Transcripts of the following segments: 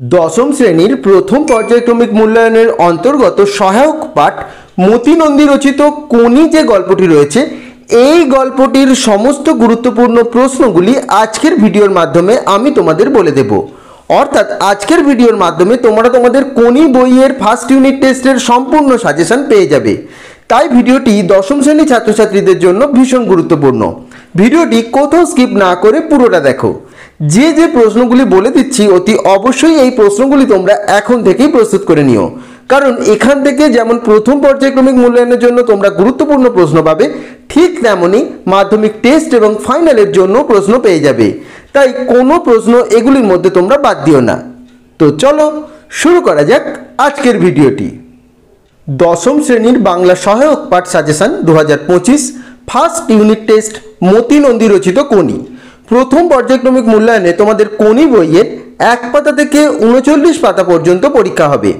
দশম শ্রেণীর প্রথম পর্যায়ক্রমিক মূল্যায়নের অন্তর্গত সহায়ক পাঠ মতি নন্দী রচিত কোনি যে গল্পটি রয়েছে, এই গল্পটির সমস্ত গুরুত্বপূর্ণ প্রশ্নগুলি আজকের ভিডিওর মাধ্যমে আমি তোমাদের বলে দেব। অর্থাৎ আজকের ভিডিওর মাধ্যমে তোমরা তোমাদের কোনি বইয়ের ফার্স্ট ইউনিট টেস্টের সম্পূর্ণ সাজেশন পেয়ে যাবে। তাই ভিডিওটি দশম শ্রেণী ছাত্রছাত্রীদের জন্য ভীষণ গুরুত্বপূর্ণ। ভিডিওটি কোথাও স্কিপ না করে পুরোটা দেখো। যে যে প্রশ্নগুলি বলে দিচ্ছি অতি অবশ্যই এই প্রশ্নগুলি তোমরা এখন থেকেই প্রস্তুত করে নিও, কারণ এখান থেকে যেমন প্রথম পর্যায়ক্রমিক মূল্যায়নের জন্য তোমরা গুরুত্বপূর্ণ প্রশ্ন পাবে, ঠিক তেমনই মাধ্যমিক টেস্ট এবং ফাইনালের জন্য প্রশ্ন পেয়ে যাবে। তাই কোনো প্রশ্ন এগুলির মধ্যে তোমরা বাদ দিও না। তো চলো শুরু করা যাক আজকের ভিডিওটি। দশম শ্রেণীর বাংলা সহায়ক পাঠ সাজেশন 2025 ফার্স্ট ইউনিট টেস্ট মতি নন্দী রচিত কোনি। প্রথম পর্যায়ক্রমিক মূল্যায়নে তোমাদের কোনি বইয়ের 1 পাতা থেকে 39 পাতা পর্যন্ত পরীক্ষা হবে।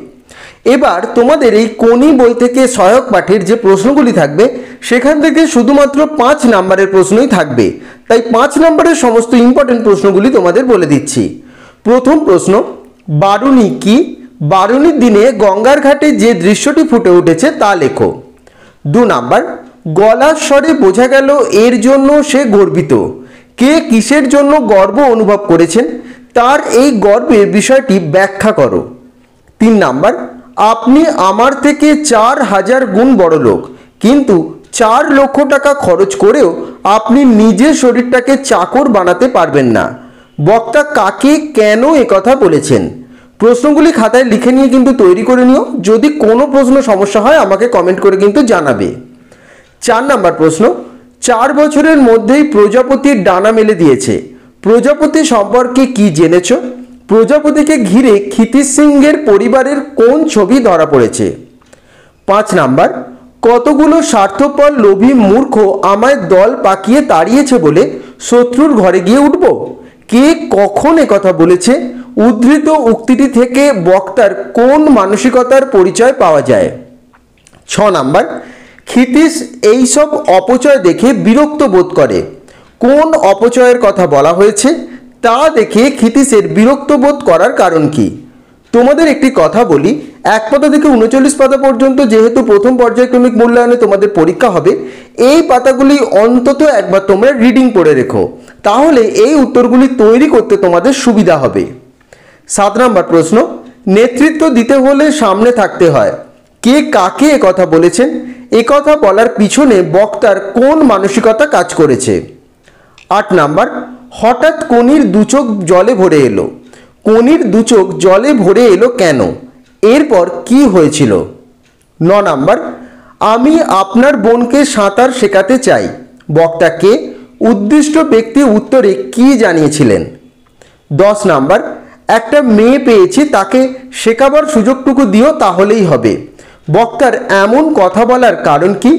এবার তোমাদের এই কোনি বই থেকে সহায়ক পাঠের যে প্রশ্নগুলি থাকবে সেখান থেকে শুধুমাত্র 5 নম্বরের প্রশ্নই থাকবে। তাই 5 নম্বরের সমস্ত ইম্পর্টেন্ট প্রশ্নগুলি তোমাদের বলে দিচ্ছি। প্রথম প্রশ্ন, বারুণী কি? বারুণীর দিনে গঙ্গার ঘাটে যে দৃশ্যটি ফুটে উঠেছে তা লেখো। 2 নাম্বার, গলার স্বরে বোঝা গেল এর জন্য সে গর্বিত। কে কিসের জন্য গর্ব অনুভব করেছেন, তার এই গর্বের বিষয়টি ব্যাখ্যা করো। 3 নাম্বার, আপনি আমার থেকে 4000 গুণ বড় লোক, কিন্তু 4 লক্ষ টাকা খরচ করেও আপনি নিজের শরীরটাকে চাকর বানাতে পারবেন না। বক্তা কাকে কেন একথা বলেছেন? প্রশ্নগুলি খাতায় লিখে নিয়ে কিন্তু তৈরি করে নিও। যদি কোনো প্রশ্ন সমস্যা হয় আমাকে কমেন্ট করে কিন্তু জানাবে। 4 নাম্বার প্রশ্ন, 4 বছরের মধ্যেই প্রজাপতির ডানা মেলে দিয়েছে। প্রজাপতি সম্পর্কে কি জেনেছ? প্রজাপতিকে ঘিরে ক্ষিতিশ সিংহের পরিবারের কোন ছবি ধরা পড়েছে? 5 নাম্বার, কতগুলো স্বার্থপর লোভী মূর্খ আমায় দল পাকিয়ে তাড়িয়েছে বলে শত্রুর ঘরে গিয়ে উঠব? কে কখন একথা বলেছে? উদ্ধৃত উক্তিটি থেকে বক্তার কোন মানসিকতার পরিচয় পাওয়া যায়? 6 নাম্বার, ক্ষিতিশ এইসব অপচয় দেখে বিরক্ত বোধ করে। কোন অপচয়ের কথা বলা হয়েছে তা দেখে ক্ষিতিশের বিরক্ত বোধ করার কারণ কি? তোমাদের একটি কথা বলি, 1 পাতা থেকে 39 পাতা পর্যন্ত যেহেতু প্রথম পর্যায়ক্রমিক মূল্যায়নে তোমাদের পরীক্ষা হবে, এই পাতাগুলি অন্তত একবার তোমরা রিডিং পড়ে রেখো, তাহলে এই উত্তরগুলি তৈরি করতে তোমাদের সুবিধা হবে। 7 নম্বর প্রশ্ন, নেতৃত্ব দিতে হলে সামনে থাকতে হয়। কে কাকে একথা বলেছেন? একথা বলার পিছনে বক্তার কোন মানসিকতা কাজ করেছে? 8 নাম্বার, হঠাৎ কোনির 2 চোখ জলে ভরে এলো। কোনির 2 চোখ জলে ভরে এলো কেন? এরপর কি হয়েছিল? 9 নাম্বার, আমি আপনার বোনকে সাঁতার শেখাতে চাই। বক্তাকে উদ্দিষ্ট ব্যক্তি উত্তরে কি জানিয়েছিলেন? 10 নাম্বার, একটা মেয়ে পেয়েছি, তাকে শেখাবার সুযোগটুকু দিও তাহলেই হবে। বক্তার এমন কথা বলার কারণ কি?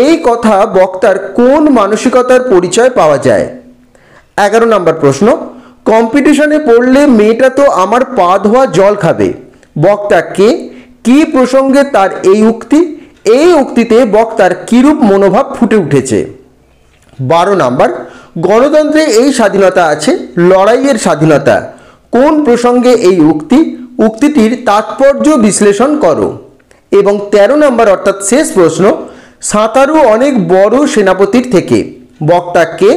এই কথা বক্তার কোন মানসিকতার পরিচয় পাওয়া যায়? 11 নম্বর প্রশ্ন, কম্পিটিশনে পড়লে মেয়েটা তো আমার পা ধোয়া জল খাবে। বক্তা কে? কি প্রসঙ্গে তার এই উক্তি? এই উক্তিতে বক্তার কিরূপ মনোভাব ফুটে উঠেছে? 12 নাম্বার, গণতন্ত্রে এই স্বাধীনতা আছে, লড়াইয়ের স্বাধীনতা। কোন প্রসঙ্গে এই উক্তি? উক্তিটির তাৎপর্য বিশ্লেষণ করো। এবং 13 নম্বর অর্থাৎ শেষ প্রশ্ন, সাঁতারু অনেক বড় সেনাপতির থেকে। বক্তা কে?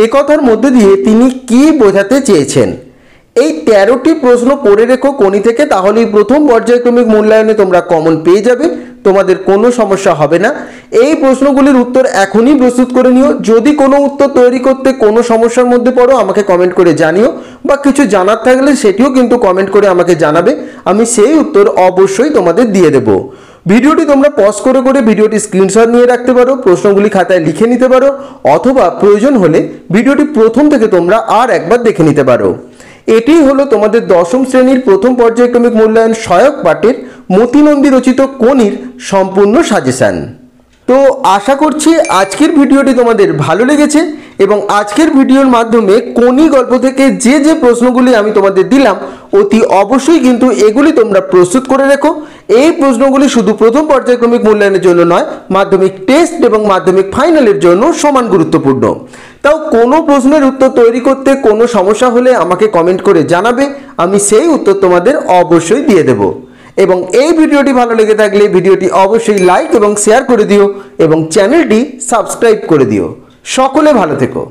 একথার মধ্যে দিয়ে তিনি কি বোঝাতে চেয়েছেন? এই 13টি প্রশ্ন করে রেখো কোনি থেকে, তাহলেই প্রথম পর্যায়ক্রমিক মূল্যায়নে তোমরা কমন পেয়ে যাবে, তোমাদের কোনো সমস্যা হবে না। এই প্রশ্নগুলির উত্তর এখনই প্রস্তুত করে নিও। যদি কোনো উত্তর তৈরি করতে কোনো সমস্যার মধ্যে পড়ো আমাকে কমেন্ট করে জানিও, বা কিছু জানার থাকলে সেটিও কিন্তু কমেন্ট করে আমাকে জানাবে, আমি সেই উত্তর অবশ্যই তোমাদের দিয়ে দেব। ভিডিওটি তোমরা পজ করে করে ভিডিওটি স্ক্রিনশট নিয়ে রাখতে পারো, প্রশ্নগুলি খাতায় লিখে নিতে পারো, অথবা প্রয়োজন হলে ভিডিওটি প্রথম থেকে তোমরা আর একবার দেখে নিতে পারো। এটি হলো তোমাদের দশম শ্রেণীর প্রথম পর্যায়ক্রমিক মূল্যায়ন সহায়ক পাঠের মতি নন্দী রচিত কোনির সম্পূর্ণ সাজেশন। তো আশা করছি আজকের ভিডিওটি তোমাদের ভালো লেগেছে, এবং আজকের ভিডিওর মাধ্যমে কোনি গল্প থেকে যে যে প্রশ্নগুলি আমি তোমাদের দিলাম অতি অবশ্যই কিন্তু এগুলি তোমরা প্রস্তুত করে রেখো। এই প্রশ্নগুলি শুধু প্রথম পর্যায়ক্রমিক মূল্যায়নের জন্য নয়, মাধ্যমিক টেস্ট এবং মাধ্যমিক ফাইনালের জন্য সমান গুরুত্বপূর্ণ। তাও কোনো প্রশ্নের উত্তর তৈরি করতে কোনো সমস্যা হলে আমাকে কমেন্ট করে জানাবে, আমি সেই উত্তর তোমাদের অবশ্যই দিয়ে দেব। এবং এই ভিডিওটি ভালো লেগে থাকলে ভিডিওটি অবশ্যই লাইক এবং শেয়ার করে দিও এবং চ্যানেলটি সাবস্ক্রাইব করে দিও। সকলে ভালো থেকো।